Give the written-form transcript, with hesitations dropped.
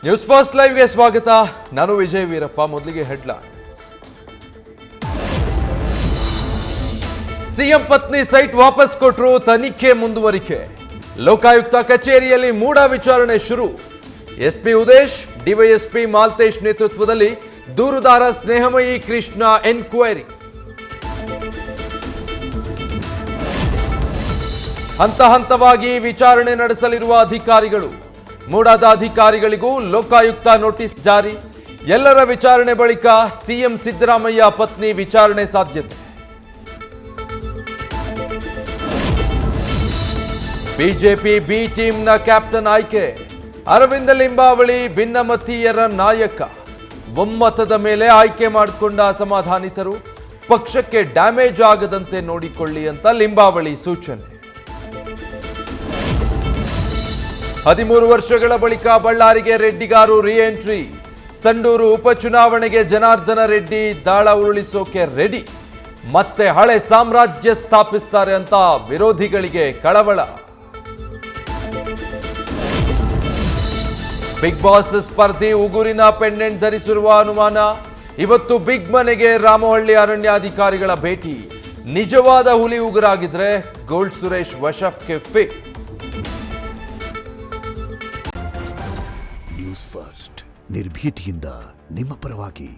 News first ಲೈವ್ಗೆ ಸ್ವಾಗತ. ನಾನು ವಿಜಯ್ ವೀರಪ್ಪ. ಮೊದಲಿಗೆ ಹೆಡ್ಲೈನ್ಸ್. ಸಿಎಂ ಪತ್ನಿ ಸೈಟ್ ವಾಪಸ್ ಕೊಟ್ಟರು, ತನಿಖೆ ಮುಂದುವರಿಕೆ. ಲೋಕಾಯುಕ್ತ ಕಚೇರಿಯಲ್ಲಿ ಮೂಡ ವಿಚಾರಣೆ ಶುರು. ಎಸ್ಪಿ ಉದೇಶ್, ಡಿವೈಎಸ್ಪಿ ಮಾಲ್ತೇಶ್ ನೇತೃತ್ವದಲ್ಲಿ ದೂರುದಾರ ಸ್ನೇಹಮಯಿ ಕೃಷ್ಣ ಎನ್ಕ್ವೈರಿ. ಹಂತ ಹಂತವಾಗಿ ವಿಚಾರಣೆ ನಡೆಸಲಿರುವ ಅಧಿಕಾರಿಗಳು. ಮೂಡಾದ ಅಧಿಕಾರಿಗಳಿಗೂ ಲೋಕಾಯುಕ್ತ ನೋಟಿಸ್ ಜಾರಿ. ಎಲ್ಲರ ವಿಚಾರಣೆ ಬಳಿಕ ಸಿಎಂ ಸಿದ್ದರಾಮಯ್ಯ ಪತ್ನಿ ವಿಚಾರಣೆ ಸಾಧ್ಯತೆ. ಬಿಜೆಪಿ ಬಿ ಟೀಮ್ನ ಕ್ಯಾಪ್ಟನ್ ಆಯ್ಕೆ. ಅರವಿಂದ ಲಿಂಬಾವಳಿ ಭಿನ್ನಮತೀಯರ ನಾಯಕ. ಒಮ್ಮತದ ಮೇಲೆ ಆಯ್ಕೆ ಮಾಡಿಕೊಂಡ ಅಸಮಾಧಾನಿತರು. ಪಕ್ಷಕ್ಕೆ ಡ್ಯಾಮೇಜ್ ಆಗದಂತೆ ನೋಡಿಕೊಳ್ಳಿ ಅಂತ ಲಿಂಬಾವಳಿ ಸೂಚನೆ. 13 ವರ್ಷಗಳ ಬಳಿಕ ಬಳ್ಳಾರಿಗೆ ರೆಡ್ಡಿಗಾರು ರೀಎಂಟ್ರಿ. ಸಂಡೂರು ಉಪಚುನಾವಣೆಗೆ ಜನಾರ್ದನ ರೆಡ್ಡಿ ದಾಳ ಉರುಳಿಸೋಕೆ ರೆಡಿ. ಮತ್ತೆ ಹಳೆ ಸಾಮ್ರಾಜ್ಯ ಸ್ಥಾಪಿಸ್ತಾರೆ ಅಂತ ವಿರೋಧಿಗಳಿಗೆ ಕಳವಳ. ಬಿಗ್ ಬಾಸ್ ಸ್ಪರ್ಧಿ ಉಗುರಿನ ಪೆಂಡೆಂಟ್ ಧರಿಸಿರುವ ಅನುಮಾನ. ಇವತ್ತು ಬಿಗ್ ಮನೆಗೆ ರಾಮಹಳ್ಳಿ ಅರಣ್ಯಾಧಿಕಾರಿಗಳ ಭೇಟಿ. ನಿಜವಾದ ಹುಲಿ ಉಗುರಾಗಿದ್ರೆ ಗೋಲ್ಡ್ ಸುರೇಶ್ ವಶಕ್ಕೆ ಫಿಕ್ಸ್. ನ್ಯೂಸ್ ಫಸ್ಟ್ ನಿರ್ಭೀತಿಯಿಂದ ನಿಮ್ಮ ಪರವಾಗಿ.